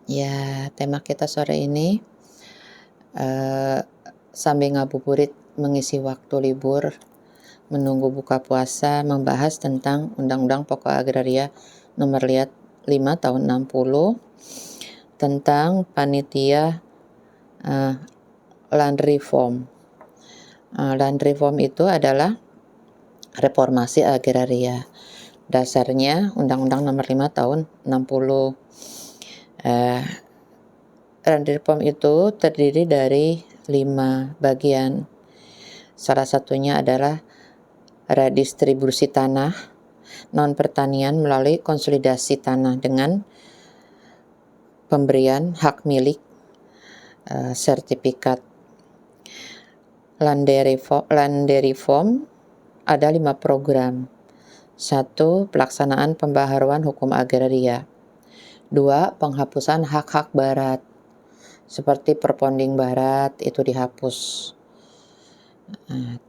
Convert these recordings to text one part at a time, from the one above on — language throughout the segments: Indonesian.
Ya, tema kita sore ini, eee, sambil ngabuburit mengisi waktu libur, menunggu buka puasa, membahas tentang Undang-Undang Pokok Agraria Nomor 5 Tahun 60 tentang panitia, eee, land reform. Land reform itu adalah reformasi agraria. Dasarnya Undang-Undang Nomor 5 Tahun 60. Land reform itu terdiri dari 5 bagian. Salah satunya adalah redistribusi tanah, non-pertanian melalui konsolidasi tanah dengan pemberian hak milik, sertifikat. Land reform ada 5 program. 1. Pelaksanaan pembaharuan hukum agraria. 2. Penghapusan hak-hak barat, seperti perponding barat itu dihapus.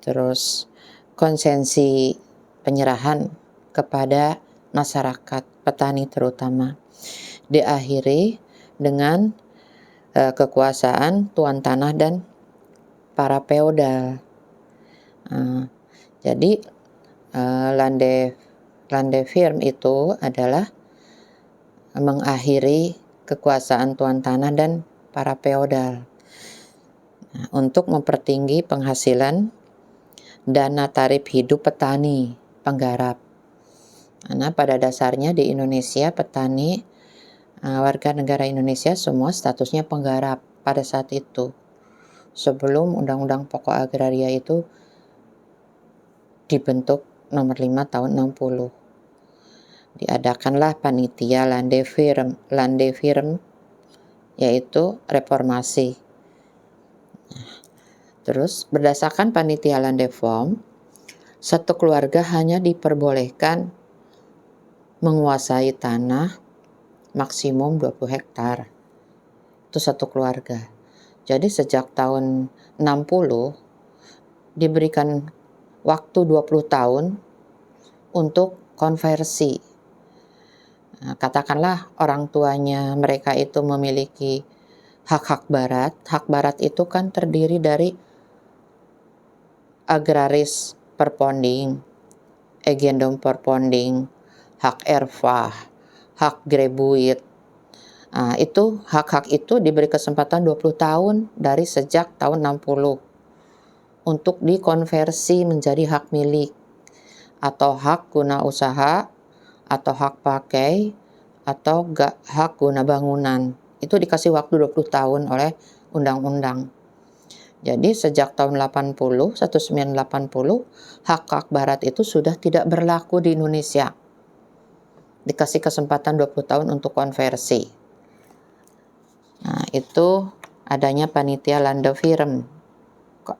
Terus konsesi penyerahan kepada masyarakat, petani terutama, diakhiri dengan kekuasaan tuan tanah dan para feodal. Jadi land reform itu adalah mengakhiri kekuasaan tuan tanah dan para feodal untuk mempertinggi penghasilan dana tarif hidup petani penggarap. Karena pada dasarnya di Indonesia petani, warga negara Indonesia semua statusnya penggarap pada saat itu. Sebelum Undang-Undang Pokok Agraria itu dibentuk Nomor 5 Tahun 60. Diadakanlah panitia land reform, yaitu reformasi. Terus berdasarkan panitia land reform, satu keluarga hanya diperbolehkan menguasai tanah maksimum 20 hektar. Itu satu keluarga. Jadi sejak tahun 60 diberikan waktu 20 tahun untuk konversi. Katakanlah orang tuanya mereka itu memiliki hak-hak barat. Hak barat itu kan terdiri dari agraris perponding, egendom perponding, hak erfah, hak grebuit. Itu hak-hak itu diberi kesempatan 20 tahun dari sejak tahun 60 untuk dikonversi menjadi hak milik atau hak guna usaha atau hak pakai atau hak guna bangunan. Itu dikasih waktu 20 tahun oleh undang-undang. Jadi sejak tahun 1980, hak-hak barat itu sudah tidak berlaku di Indonesia. Dikasih kesempatan 20 tahun untuk konversi. Itu adanya panitia land reform,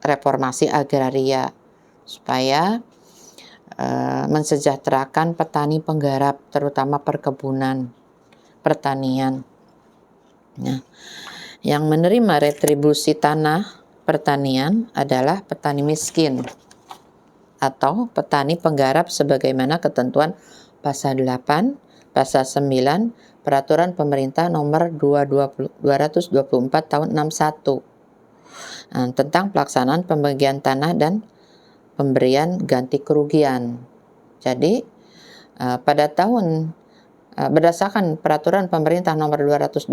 reformasi agraria, supaya mensejahterakan petani penggarap, terutama perkebunan, pertanian. Yang menerima retribusi tanah pertanian adalah petani miskin atau petani penggarap sebagaimana ketentuan pasal 8, pasal 9 Peraturan Pemerintah Nomor 224 Tahun 61 tentang pelaksanaan pembagian tanah dan pemberian ganti kerugian. Jadi pada tahun berdasarkan Peraturan Pemerintah Nomor 224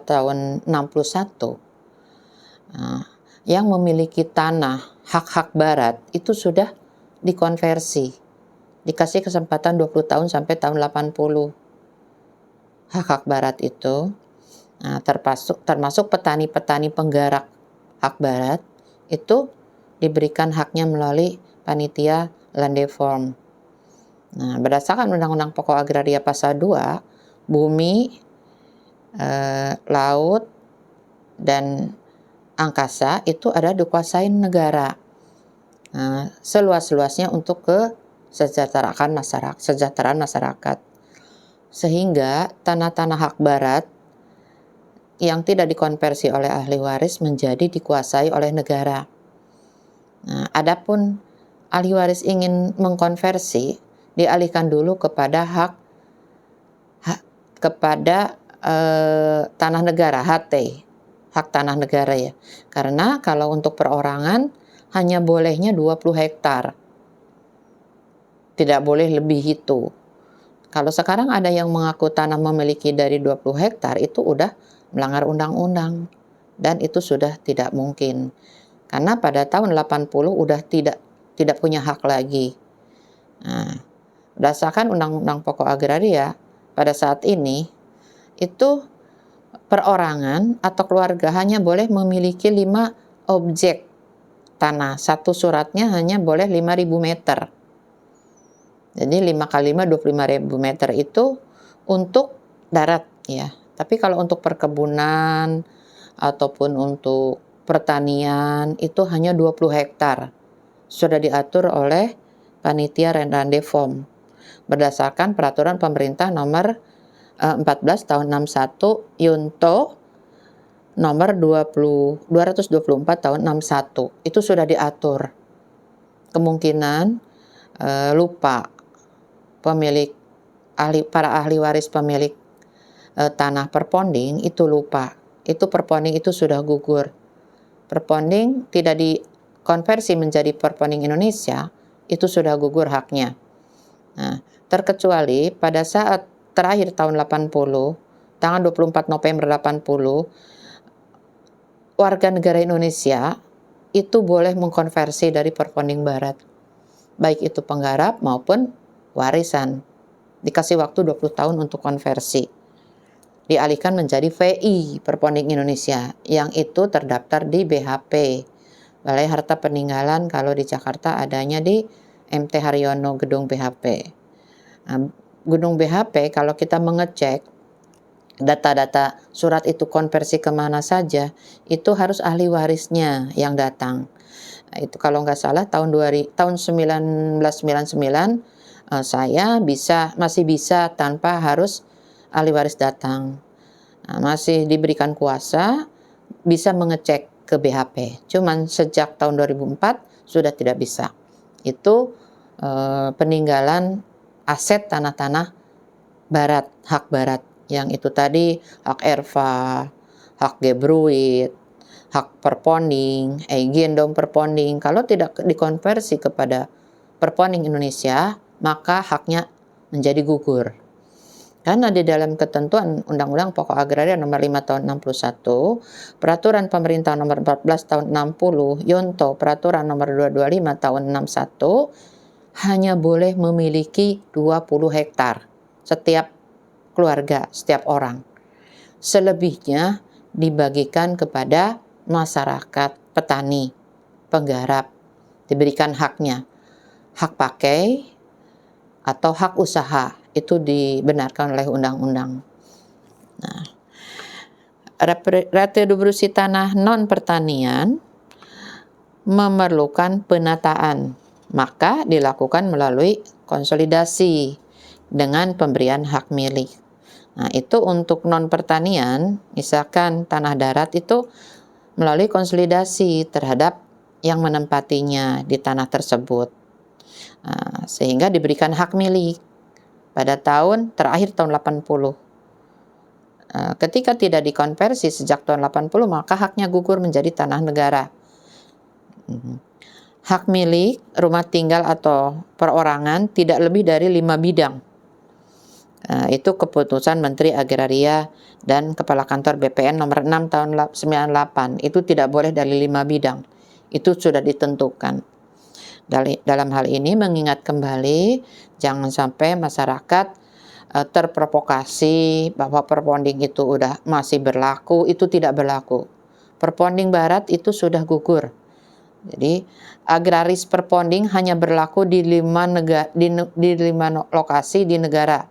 Tahun 61, yang memiliki tanah hak-hak barat itu sudah dikonversi, dikasih kesempatan 20 tahun sampai tahun 80. Hak-hak barat itu termasuk petani-petani penggarap hak barat itu diberikan haknya melalui panitia land reform. Berdasarkan Undang-Undang Pokok Agraria Pasal 2, bumi, laut, dan angkasa itu ada dikuasai negara seluas-luasnya untuk kesejahteraan masyarakat. Sehingga tanah-tanah hak barat yang tidak dikonversi oleh ahli waris menjadi dikuasai oleh negara. Adapun ahli waris ingin mengkonversi, dialihkan dulu kepada kepada tanah negara, HT, hak tanah negara ya. Karena kalau untuk perorangan hanya bolehnya 20 hektar. Tidak boleh lebih itu. Kalau sekarang ada yang mengaku tanah memiliki dari 20 hektar, itu udah melanggar undang-undang. Dan itu sudah tidak mungkin. Karena pada tahun 80 udah tidak punya hak lagi. Nah, berdasarkan Undang-Undang Pokok Agraria, pada saat ini, itu perorangan atau keluarga hanya boleh memiliki 5 objek tanah. Satu suratnya hanya boleh 5.000 meter. Jadi 5 kali 5, 25.000 meter itu untuk darat ya. Tapi kalau untuk perkebunan ataupun untuk pertanian itu hanya 20 hektar. Sudah diatur oleh Panitia Renrandefom berdasarkan peraturan pemerintah nomor 14 tahun 61 Yunto nomor 224 tahun 61. Itu sudah diatur. Kemungkinan lupa pemilik para ahli waris pemilik tanah perponding itu lupa. Itu perponding itu sudah gugur. Perponding tidak dikonversi menjadi perponding Indonesia, itu sudah gugur haknya. Nah, terkecuali pada saat terakhir tahun 80, tanggal 24 November 80, warga negara Indonesia itu boleh mengkonversi dari perponding barat. Baik itu penggarap maupun warisan. Dikasih waktu 20 tahun untuk konversi. Dialihkan menjadi VI, Perponding Indonesia, yang itu terdaftar di BHP, Balai Harta Peninggalan. Kalau di Jakarta adanya di MT Haryono, gedung BHP. Nah, gedung BHP kalau kita mengecek data-data surat itu konversi kemana saja, itu harus ahli warisnya yang datang. Nah, itu kalau nggak salah tahun 1999 saya masih bisa tanpa harus ahli waris datang. Nah, masih diberikan kuasa bisa mengecek ke BHP. Cuman sejak tahun 2004 sudah tidak bisa. Itu peninggalan aset tanah-tanah barat, hak barat. Yang itu tadi hak erfa, hak gebruit, hak perponding, eigendom perponding. Kalau tidak dikonversi kepada perponding Indonesia, maka haknya menjadi gugur. Karena di dalam ketentuan Undang-Undang Pokok Agraria nomor 5 tahun 61, Peraturan Pemerintah nomor 14 tahun 60, Yonto Peraturan nomor 225 tahun 61, hanya boleh memiliki 20 hektar setiap keluarga, setiap orang. Selebihnya dibagikan kepada masyarakat, petani, penggarap, diberikan haknya. Hak pakai atau hak usaha itu dibenarkan oleh undang-undang. Nah, redistribusi tanah non pertanian memerlukan penataan, maka dilakukan melalui konsolidasi dengan pemberian hak milik. Nah, itu untuk non pertanian, misalkan tanah darat itu melalui konsolidasi terhadap yang menempatinya di tanah tersebut. Nah, sehingga diberikan hak milik pada terakhir tahun 80. Ketika tidak dikonversi sejak tahun 80, maka haknya gugur menjadi tanah negara. Hak milik rumah tinggal atau perorangan tidak lebih dari 5 bidang. Itu keputusan Menteri Agraria dan Kepala Kantor BPN nomor 6 tahun 98. Itu tidak boleh dari 5 bidang. Itu sudah ditentukan. Dalam hal ini mengingat kembali jangan sampai masyarakat terprovokasi bahwa perponding itu masih berlaku. Itu tidak berlaku. Perponding barat itu sudah gugur. Jadi agraris perponding hanya berlaku di 5 lokasi di negara,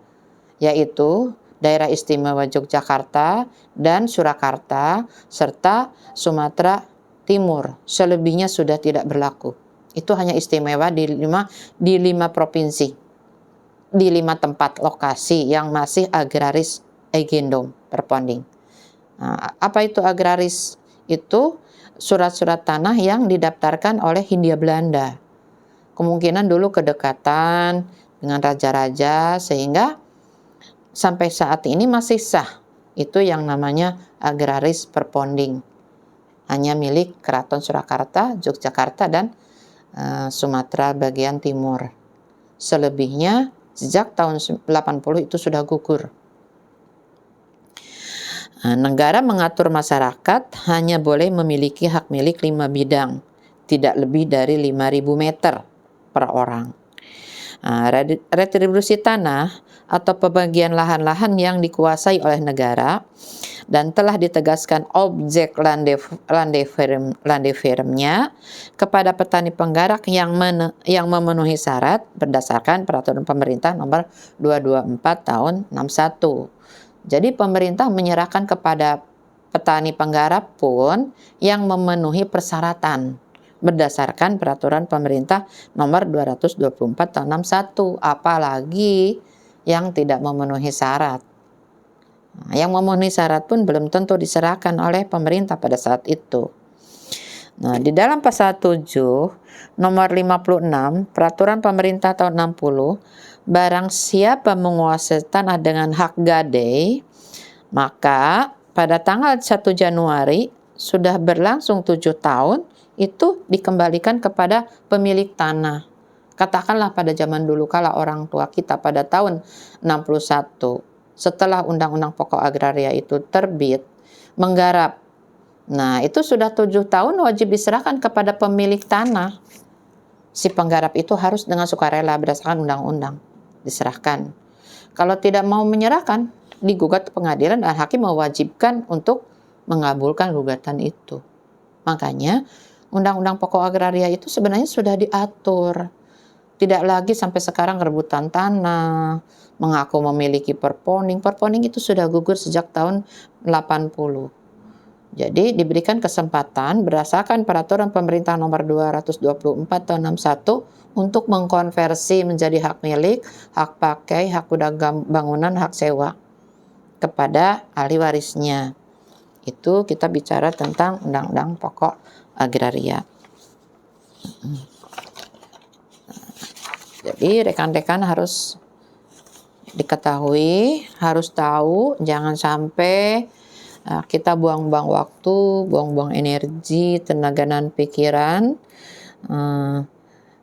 yaitu Daerah Istimewa Yogyakarta dan Surakarta serta Sumatera Timur. Selebihnya sudah tidak berlaku. Itu hanya istimewa di 5 provinsi, di 5 tempat lokasi yang masih agraris eigendom perponding. Nah, apa itu agraris? Itu surat-surat tanah yang didaftarkan oleh Hindia Belanda. Kemungkinan dulu kedekatan dengan raja-raja sehingga sampai saat ini masih sah itu yang namanya agraris perponding. Hanya milik Keraton Surakarta, Yogyakarta, dan Sumatera bagian timur. Selebihnya sejak tahun 80 itu sudah gugur. Negara mengatur masyarakat hanya boleh memiliki hak milik 5 bidang, tidak lebih dari 5.000 meter per orang. Retribusi tanah atau pembagian lahan-lahan yang dikuasai oleh negara dan telah ditegaskan objek landeviremnya kepada petani penggarap yang memenuhi syarat berdasarkan peraturan pemerintah nomor 224 tahun 61. Jadi pemerintah menyerahkan kepada petani penggarap pun yang memenuhi persyaratan berdasarkan peraturan pemerintah nomor 224 tahun 61, apalagi yang tidak memenuhi syarat. Yang memenuhi syarat pun belum tentu diserahkan oleh pemerintah pada saat itu. Di dalam pasal 7 nomor 56 peraturan pemerintah tahun 60, barang siapa menguasai tanah dengan hak gadai, maka pada tanggal 1 Januari sudah berlangsung 7 tahun itu dikembalikan kepada pemilik tanah. Katakanlah pada zaman dulu kala orang tua kita pada tahun 61 setelah Undang-Undang Pokok Agraria itu terbit menggarap. Nah, itu sudah 7 tahun wajib diserahkan kepada pemilik tanah. Si penggarap itu harus dengan sukarela berdasarkan undang-undang diserahkan. Kalau tidak mau menyerahkan, digugat ke pengadilan dan hakim mewajibkan untuk mengabulkan gugatan itu. Makanya Undang-Undang Pokok Agraria itu sebenarnya sudah diatur. Tidak lagi sampai sekarang rebutan tanah, mengaku memiliki perponding. Perponding itu sudah gugur sejak tahun 80. Jadi diberikan kesempatan berdasarkan peraturan pemerintah nomor 224 tahun 61 untuk mengkonversi menjadi hak milik, hak pakai, hak gudang bangunan, hak sewa kepada ahli warisnya. Itu kita bicara tentang Undang-Undang Pokok Agraria. Jadi rekan-rekan harus diketahui, harus tahu, jangan sampai kita buang-buang waktu, buang-buang energi, tenaga dan pikiran,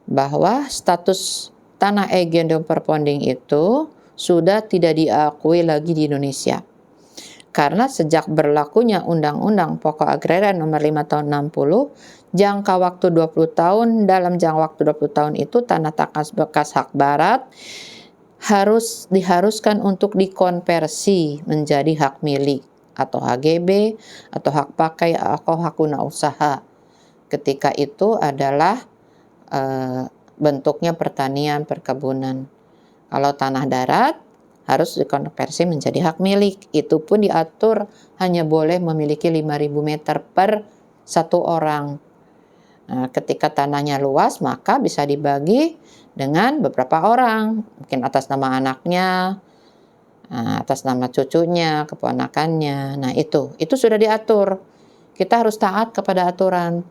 bahwa status tanah Egendom Perponding itu sudah tidak diakui lagi di Indonesia. Karena sejak berlakunya Undang-Undang Pokok Agraria nomor 5 tahun 60, jangka waktu 20 tahun, dalam jangka waktu 20 tahun itu tanah bekas hak barat diharuskan untuk dikonversi menjadi hak milik atau HGB atau hak pakai atau hak guna usaha. Ketika itu adalah bentuknya pertanian, perkebunan. Kalau tanah darat harus dikonversi menjadi hak milik. Itu pun diatur hanya boleh memiliki 5.000 meter per satu orang. Nah, ketika tanahnya luas maka bisa dibagi dengan beberapa orang. Mungkin atas nama anaknya, atas nama cucunya, keponakannya. Nah itu sudah diatur. Kita harus taat kepada aturan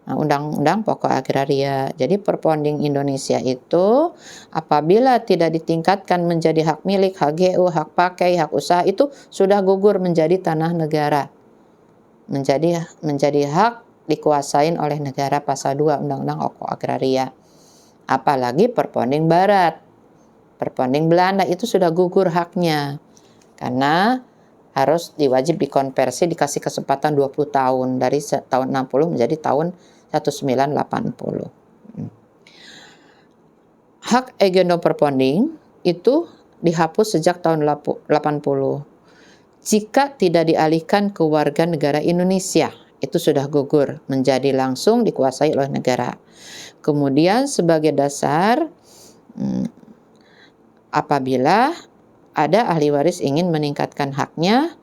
Undang-Undang Pokok Agraria. Jadi perponding Indonesia itu apabila tidak ditingkatkan menjadi hak milik, HGU, hak pakai, hak usaha itu sudah gugur menjadi tanah negara. Menjadi hak dikuasain oleh negara pasal 2 Undang-Undang Pokok Agraria. Apalagi perponding barat. Perponding Belanda itu sudah gugur haknya. Karena harus dikonversi, dikasih kesempatan 20 tahun dari tahun 60 menjadi tahun 1980. Hak Egendom Perponding itu dihapus sejak tahun 80. Jika tidak dialihkan ke warga negara Indonesia, itu sudah gugur menjadi langsung dikuasai oleh negara. Kemudian sebagai dasar, apabila ada ahli waris ingin meningkatkan haknya,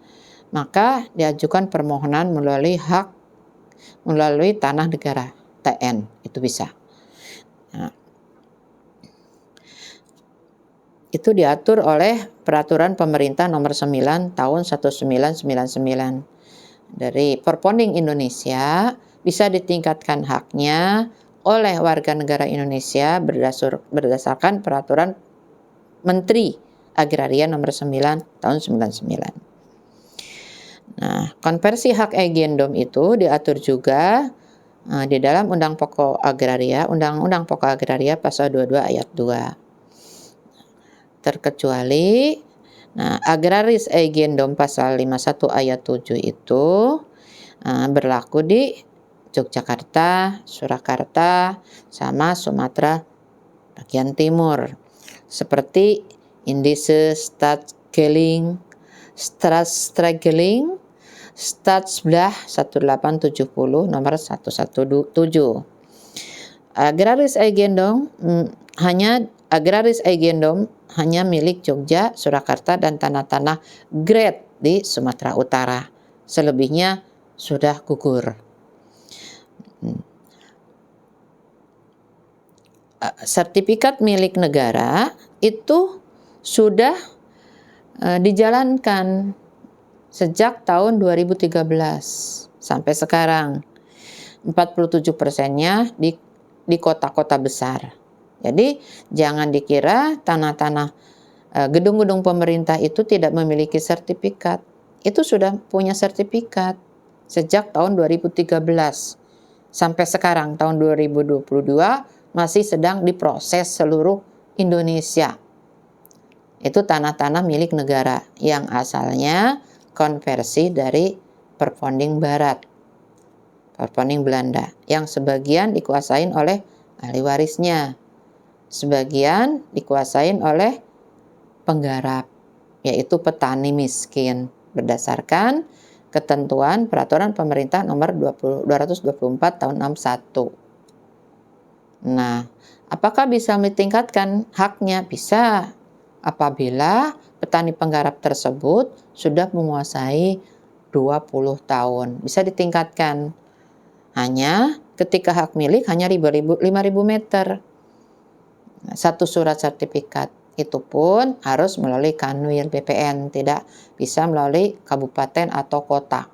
maka diajukan permohonan melalui tanah negara, TN, itu bisa. Nah, itu diatur oleh peraturan pemerintah nomor 9 tahun 1999. Dari perponding Indonesia bisa ditingkatkan haknya oleh warga negara Indonesia berdasarkan peraturan Menteri Agraria nomor 9 tahun 99. Nah, konversi hak agendom itu diatur juga di dalam Undang Pokok Agraria, Undang-Undang Pokok Agraria Pasal 22 Ayat 2. Terkecuali, agraris agendom Pasal 51 Ayat 7 itu berlaku di Yogyakarta, Surakarta, sama Sumatera bagian timur. Seperti Indise Stadsgeling, Stadsgeling, Stadsblah 1870 nomor 117. Agraris agendom hanya milik Jogja, Surakarta, dan tanah-tanah grade di Sumatera Utara. Selebihnya sudah gugur. Sertifikat milik negara itu sudah dijalankan sejak tahun 2013 sampai sekarang. 47%-nya di kota-kota besar. Jadi jangan dikira tanah-tanah gedung-gedung pemerintah itu tidak memiliki sertifikat. Itu sudah punya sertifikat sejak tahun 2013 sampai sekarang tahun 2022 masih sedang diproses seluruh Indonesia. Itu tanah-tanah milik negara yang asalnya konversi dari perponding barat, perponding Belanda, yang sebagian dikuasain oleh ahli warisnya, sebagian dikuasain oleh penggarap, yaitu petani miskin, berdasarkan ketentuan peraturan pemerintah nomor 224 tahun 61. Nah, apakah bisa ditingkatkan haknya? Bisa, apabila petani penggarap tersebut sudah menguasai 20 tahun. Bisa ditingkatkan. Hanya ketika hak milik hanya 5.000 meter. Satu surat sertifikat. Itu pun harus melalui Kanwil BPN, tidak bisa melalui kabupaten atau kota.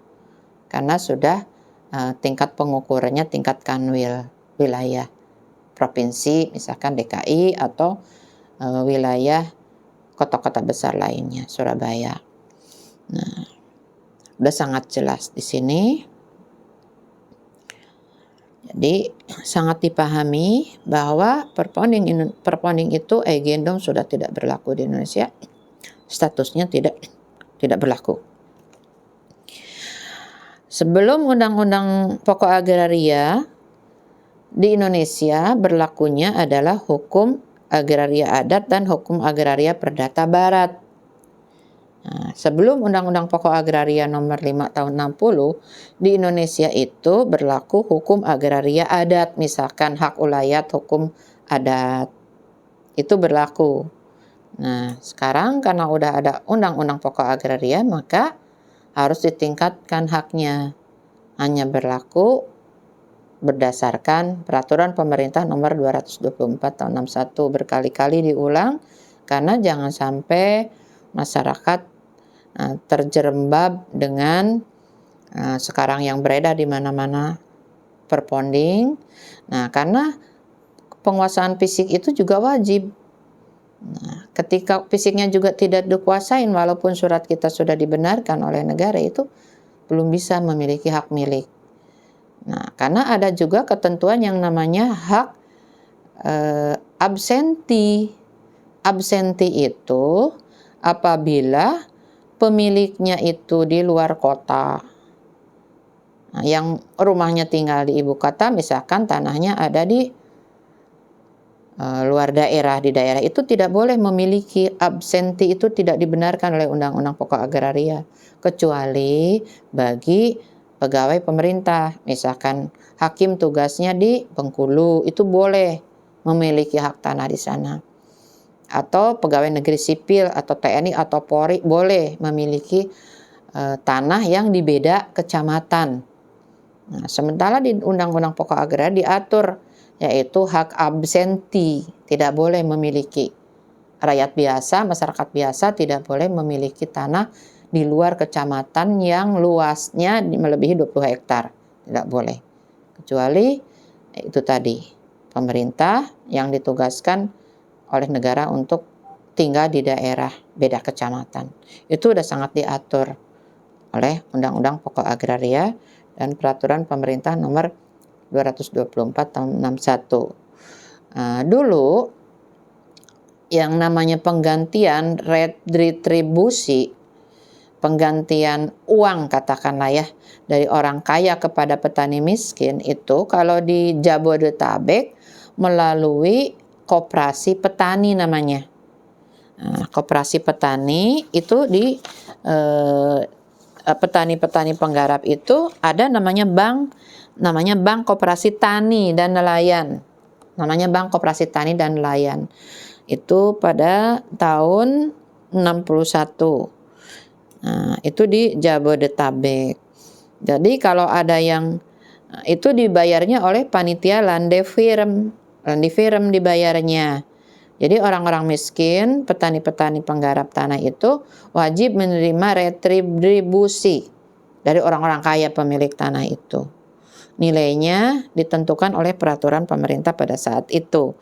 Karena sudah tingkat pengukurannya tingkat Kanwil wilayah. Provinsi, misalkan DKI, atau wilayah kota-kota besar lainnya, Surabaya. Nah, udah sangat jelas di sini. Jadi sangat dipahami bahwa perponding itu agendom sudah tidak berlaku di Indonesia, statusnya tidak berlaku. Sebelum Undang-Undang Pokok Agraria di Indonesia berlakunya adalah hukum agraria adat dan hukum agraria perdata barat. Nah, sebelum Undang-Undang Pokok Agraria nomor 5 tahun 60, di Indonesia itu berlaku hukum agraria adat, misalkan hak ulayat, hukum adat. Itu berlaku. Nah, sekarang karena udah ada Undang-Undang Pokok Agraria, maka harus ditingkatkan haknya. Hanya berlaku berdasarkan peraturan pemerintah nomor 224 tahun 61, berkali-kali diulang karena jangan sampai masyarakat terjerembab dengan sekarang yang beredar di mana-mana perponding. Nah, karena penguasaan fisik itu juga wajib. Nah, ketika fisiknya juga tidak dikuasain walaupun surat kita sudah dibenarkan oleh negara, itu belum bisa memiliki hak milik. Nah, karena ada juga ketentuan yang namanya hak absenti. Absenti itu apabila pemiliknya itu di luar kota. Nah, yang rumahnya tinggal di ibu kota, misalkan tanahnya ada di luar daerah, di daerah itu tidak boleh memiliki. Absenti itu tidak dibenarkan oleh Undang-Undang Pokok Agraria, kecuali bagi pegawai pemerintah. Misalkan hakim tugasnya di Bengkulu, itu boleh memiliki hak tanah di sana. Atau pegawai negeri sipil atau TNI atau Polri boleh memiliki tanah yang di beda kecamatan. Nah, sementara di Undang-Undang Pokok Agraria diatur yaitu hak absenti, tidak boleh memiliki. Rakyat biasa, masyarakat biasa tidak boleh memiliki tanah di luar kecamatan yang luasnya melebihi 20 hektar. Tidak boleh. Kecuali itu tadi, pemerintah yang ditugaskan oleh negara untuk tinggal di daerah beda kecamatan. Itu udah sangat diatur. oleh Undang-Undang Pokok Agraria dan Peraturan Pemerintah Nomor 224 tahun 61. Dulu yang namanya penggantian retribusi, penggantian uang katakanlah ya, dari orang kaya kepada petani miskin itu kalau di Jabodetabek melalui koperasi petani namanya. Koperasi petani itu di petani-petani penggarap itu ada namanya Bank Koperasi Tani dan Nelayan. Namanya Bank Koperasi Tani dan Nelayan. Itu pada tahun 61. Itu di Jabodetabek. Jadi kalau ada yang itu dibayarnya oleh panitia Landefirm dibayarnya. Jadi orang-orang miskin, petani-petani penggarap tanah itu wajib menerima retribusi dari orang-orang kaya pemilik tanah itu. Nilainya ditentukan oleh peraturan pemerintah pada saat itu.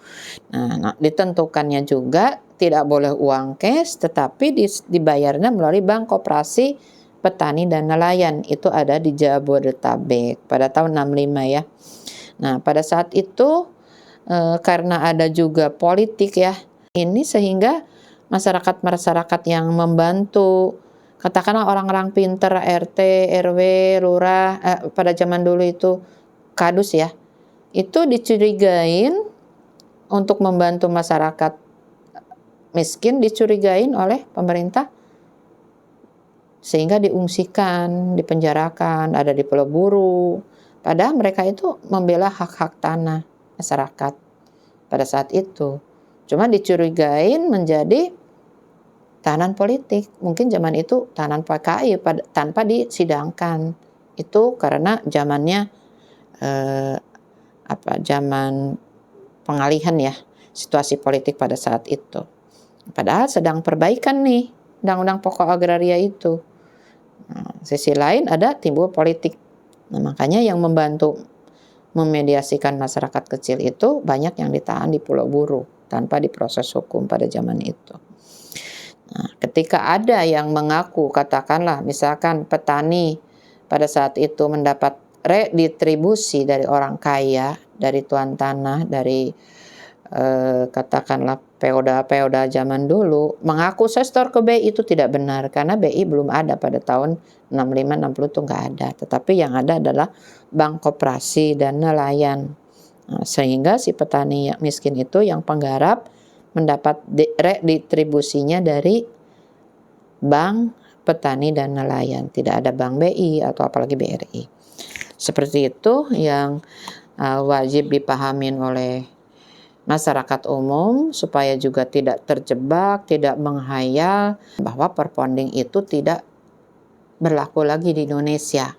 Nah, ditentukannya juga tidak boleh uang cash, tetapi dibayarnya melalui Bank Koperasi Petani dan Nelayan. Itu ada di Jabodetabek pada tahun 65 ya. Nah, pada saat itu karena ada juga politik ya, ini sehingga masyarakat yang membantu, katakanlah orang-orang pinter, RT, RW, lurah, pada zaman dulu itu kadus ya, itu dicurigain untuk membantu masyarakat miskin, dicurigain oleh pemerintah sehingga diungsikan, dipenjarakan, ada di Pulau Buru. Padahal mereka itu membela hak-hak tanah masyarakat pada saat itu. Cuma dicurigain menjadi tahanan politik. Mungkin zaman itu tahanan PKI tanpa disidangkan. Itu karena zamannya zaman pengalihan ya, situasi politik pada saat itu. Padahal sedang perbaikan nih Undang-Undang Pokok Agraria itu. Sisi lain ada timbul politik. Nah, makanya yang membantu memediasikan masyarakat kecil itu banyak yang ditahan di Pulau Buru tanpa diproses hukum pada zaman itu. Nah, ketika ada yang mengaku, katakanlah misalkan petani pada saat itu mendapat redistribusi dari orang kaya, dari tuan tanah, dari katakanlah peoda zaman dulu, mengaku saya setor ke BI, itu tidak benar karena BI belum ada pada tahun 65-60 itu nggak ada. Tetapi yang ada adalah Bank Koperasi dan Nelayan. Sehingga si petani miskin itu yang penggarap mendapat redistribusinya dari Bank Petani dan Nelayan. Tidak ada Bank BI atau apalagi BRI. Seperti itu yang wajib dipahamin oleh masyarakat umum supaya juga tidak terjebak, tidak menghayal bahwa perponding itu tidak berlaku lagi di Indonesia.